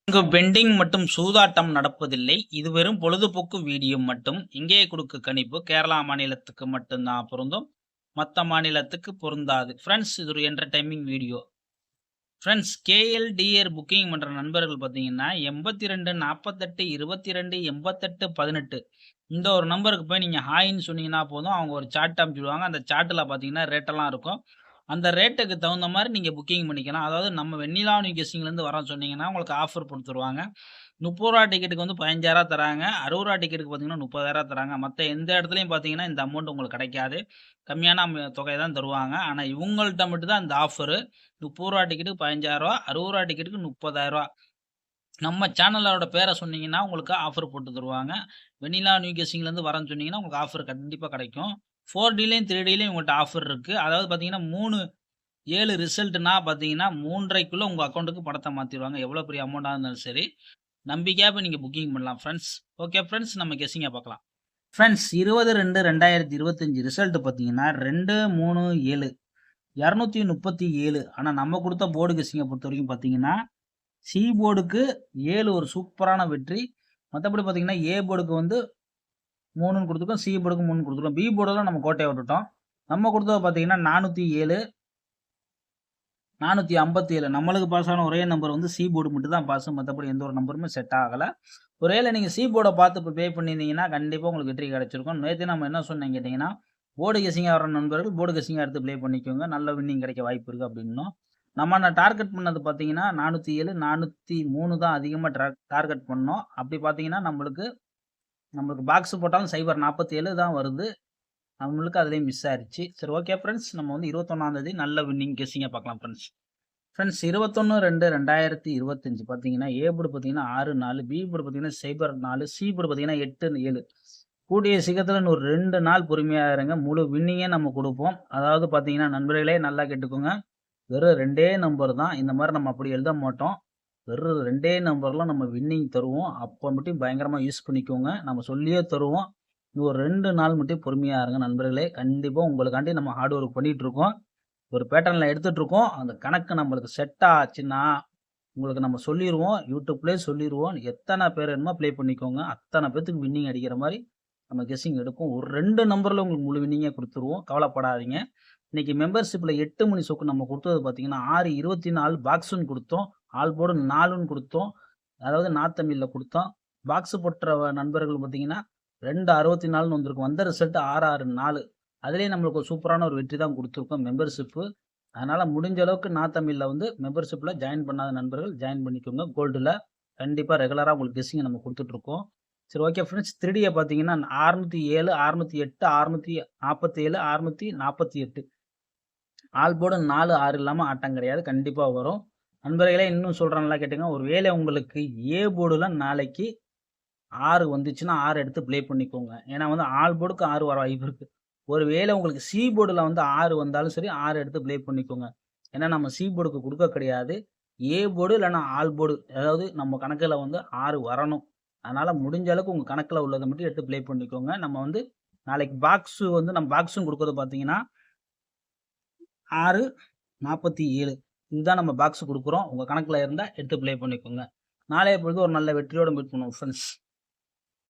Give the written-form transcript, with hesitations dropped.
இங்கு பெண்டிங் மற்றும் சூதாட்டம் நடப்பதில்லை. இது வெறும் பொழுதுபோக்கு வீடியோ மட்டும். இங்கே கொடுக்க கணிப்பு கேரளா மாநிலத்துக்கு மட்டும்தான் பொருந்தும். மத்த மாநிலத்துக்கு பொருந்தாது. ஃப்ரெண்ட்ஸ் இது ஒரு என்டர்டைன்மிங் வீடியோ. ஃப்ரெண்ட்ஸ் கேஎல்டிஆர் புக்கிங் பண்ற நண்பர்கள் பார்த்தீங்கன்னா 82 48 22 88 18 இந்த ஒரு நம்பருக்கு போய் நீங்க ஹாய்ன்னு சொன்னீங்கன்னா போதும். அவங்க ஒரு சார்ட் அனுப்பிச்சுடுவாங்க. அந்த சார்ட்ல பார்த்தீங்கன்னா ரேட்டெல்லாம் இருக்கும். அந்த ரேட்டுக்கு தகுந்த மாரி நீங்க புக்கிங் பண்ணிக்கலாம். அதாவது நம்ம வெண்ணிலா நியூ கெஸ்ஸிங்லேருந்து வரோம்னு சொன்னீங்கன்னா, உங்களுக்கு ஆஃபர் குடுத்துருவாங்க. ரூ. 30 டிக்கெட்டுக்கு வந்து ரூ. 15,000 தராங்க. ரூ. 60 டிக்கெட்டுக்கு பார்த்தீங்கன்னா, ரூ. 30,000 தராங்க. மத்த எந்த இடத்துலயும் பார்த்தீங்கன்னா, இந்த அமௌண்ட் உங்களுக்கு கிடைக்காது. கம்மியான தொகை தான் தருவாங்க. ஆனா இவங்கள்ட்ட மட்டும் தான் இந்த ஆஃபரு. ரூ. 30 டிக்கெட்டுக்கு ரூ. 15,000 ரூ. 60 டிக்கெட்டுக்கு ரூ. 30,000 நம்ம சேனலோட பேர சொன்னீங்கன்னா, உங்களுக்கு ஆஃபர் போட்டு தருவாங்க. வெண்ணிலா நியூ கெஸ்ஸிங்லேருந்து வரேன்னு சொன்னீங்கன்னா, உங்களுக்கு ஆஃபர் கண்டிப்பா கிடைக்கும். 4Dலயும் 3Dலயும் உங்கள்ட்ட ஆஃபர் இருக்கு. அதாவது பார்த்தீங்கன்னா, 7 ரிசல்ட்னா பார்த்தீங்கன்னா, 3:30க்குள்ள உங்க அக்கவுண்ட்டுக்கு பணத்த மாத்திருவாங்க. எவ்வளோ பெரிய அமௌண்ட்டா இருந்தாலும் சரி. நம்பிக்கையா போய் நீங்க புக்கிங் பண்ணலாம் ஃப்ரெண்ட்ஸ். ஓகே ஃப்ரெண்ட்ஸ், நம்ம கெஸ்ஸிங்க பார்க்கலாம். ஃப்ரெண்ட்ஸ் 20/2/2025 ரிசல்ட் பார்த்தீங்கன்னா, 237 237. ஆனா நம்ம குடுத்த போர்டு கெஸ்ஸிங்க பொறுத்தவரைக்கும் பார்த்தீங்கன்னா, சி போர்டுக்கு 7 ஒரு சூப்பரான வெற்றி. மத்தபடி பார்த்தீங்கன்னா, ஏ போர்டுக்கு வந்து 3ன்னு குடுத்துருக்கோம். சி போர்டுக்கு 3ன்னு குடுத்துருக்கோம். பி போர்டுல நம்ம கோட்டைய விட்டுட்டோம். நம்ம குடுத்தது பார்த்தீங்கன்னா 407 457. நம்மளுக்கு பாஸ் ஆன ஒரே நம்பர் வந்து சி போர்டு மட்டும் தான் பாஸ். மத்தபடி எந்த ஒரு நம்பருமே செட் ஆகல. ஒருவேளை நீங்க சி போர்ட பார்த்து இப்ப பே பண்ணியிருந்தீங்கன்னா, கண்டிப்பா உங்களுக்கு வெற்றி கிடைச்சிருக்கும். நேத்து நம்ம என்ன சொன்னேன்னு கேட்டீங்கன்னா, போர்டு கெஸ்ஸிங்கா வர நண்பர்கள் போர்டு கெஸ்ஸிங்கா எடுத்து ப்ளே பண்ணிக்கோங்க. நல்ல வின்னிங் கிடைக்க வாய்ப்பு இருக்கு அப்டின்னோம். நம்ம டார்கெட் பண்ணது பார்த்தீங்கன்னா, 407 403 தான் அதிகமா டார்கெட் பண்ணோம். அப்டி பார்த்தீங்கன்னா, நம்மளுக்கு பாக்ஸ் போட்டாலும் 047 தான் வருது. நம்மளுக்கு அதிலேயே மிஸ் ஆயிருச்சு. சரி ஓகே ஃப்ரெண்ட்ஸ், நம்ம வந்து 21ஆம் தேதி நல்ல வின்னிங் கெஸ்ஸிங்கா பார்க்கலாம் ஃப்ரெண்ட்ஸ். ஃப்ரெண்ட்ஸ் 21/2/2025 பார்த்தீங்கன்னா, ஏ போர்டு பார்த்தீங்கன்னா 6-4, பி போர்டு பார்த்தீங்கன்னா 0-4, சி போர்டு பார்த்தீங்கன்னா 8-7. கூடிய சீக்கிரத்தில இன்னும் ஒரு 2 நாள் பொறுமையா இருங்க. முழு வின்னிங்கே நம்ம குடுப்போம். அதாவது பார்த்தீங்கன்னா, நண்பர்களே நல்லா கேட்டுக்கோங்க. வெறும் 2டே நம்பர் தான். இந்த மாரி நம்ம அப்படி எழுத மாட்டோம். வெறும் 2டே நம்பர்ல நம்ம வின்னிங் தருவோம். அப்ப மட்டும் பயங்கரமா யூஸ் பண்ணிக்கோங்க. நம்ம சொல்லியே தருவோம். இன்னும் ஒரு 2 நாள் மட்டும் பொறுமையா இருங்க நண்பர்களே. கண்டிப்பா உங்களுக்காண்டி நம்ம ஹார்ட் ஒர்க் பண்ணிட்டு இருக்கோம். ஒரு பேட்டர்ன்ல எடுத்துட்டு இருக்கோம். அந்த கணக்கு நம்மளுக்கு செட் ஆச்சுன்னா, உங்களுக்கு நம்ம சொல்லிருவோம். YouTubeலயே சொல்லிருவோம். எத்தன பேர் வேணுமோ ப்ளே பண்ணிக்கோங்க. அத்தன பேத்துக்கு வின்னிங் அடிக்கிற மாரி நம்ம கெஸ்ஸிங் எடுப்போம். ஒரு 2 நம்பர்ல உங்களுக்கு முழு வின்னிங்கே குடுத்துருவோம். கவலைப்படாதீங்க. இன்னைக்கு மெம்பர்ஷிப்ல 8 மணி ஷோக்கு நம்ம குடுத்தது பார்த்தீங்கன்னா, 624 பாக்ஸ்ன்னு குடுத்தோம். All board 4ன்னு குடுத்தோம். அதாவது நார்த் தமிழ்ல குடுத்தோம். பாக்ஸ் போட்ட நண்பர்கள் பார்த்தீங்கன்னா, 264ன்னு வந்திருக்கும். வந்த ரிசல்ட் 664. அதிலேயே நம்மளுக்கு ஒரு சூப்பரான ஒரு வெற்றி தான் குடுத்துருக்கோம் மெம்பர்ஷிப்பு. அதனால முடிஞ்ச அளவுக்கு நான் தமிழ்ல வந்து மெம்பர்ஷிப்ல ஜாயின் பண்ணாத நண்பர்கள் ஜாயின் பண்ணிக்கோங்க. கோல்டுல. கண்டிப்பா ரெகுலரா உங்களுக்கு கெஸ்ஸிங் நம்ம குடுத்துட்டு இருக்கோம். சரி ஓகே ஃப்ரெண்ட்ஸ். 3Dய பார்த்தீங்கன்னா 607, 608, 647, 648. ஆல் போர்டு 4, 6 இல்லாம ஆட்டம் கிடையாது. கண்டிப்பா வரும். நண்பர்களே இன்னும் சொல்றேன் நல்லா கேட்டுங்க. ஒரு வேளை உங்களுக்கு ஏ போர்டுல நாளைக்கு 6 வந்துச்சுன்னா 6 எடுத்து ப்ளே பண்ணிக்கோங்க. ஏன்னா வந்து ஆல் போர்டுக்கு 6 வர வாய்ப்பு இருக்கு. ஒரு வேளை உங்களுக்கு சி போர்டுல வந்து 6 வந்தாலும் சரி 6 எடுத்து ப்ளே பண்ணிக்கோங்க. ஏன்னா நம்ம சி போர்டுக்கு குடுக்க கிடையாது. ஏ போர்டு இல்லன்னா ஆல் போர்டு. அதாவது நம்ம கணக்குல வந்து 6 வரணும். அதனால முடிஞ்ச அளவுக்கு உங்க கணக்குல உள்ளத மட்டும் எடுத்து ப்ளே பண்ணிக்கோங்க. நம்ம வந்து நாளைக்கு நம்ம பாக்ஸும் குடுக்குறது பார்த்தீங்கன்னா 647 இதுதான் நம்ம பாக்ஸ் குடுக்குறோம். உங்க கணக்குல இருந்தா எடுத்து ப்ளே பண்ணிக்கோங்க. நாளைய பொழுது ஒரு நல்ல வெற்றியோட மீட் பண்ணுவோம் ஃபிரெண்ட்ஸ்.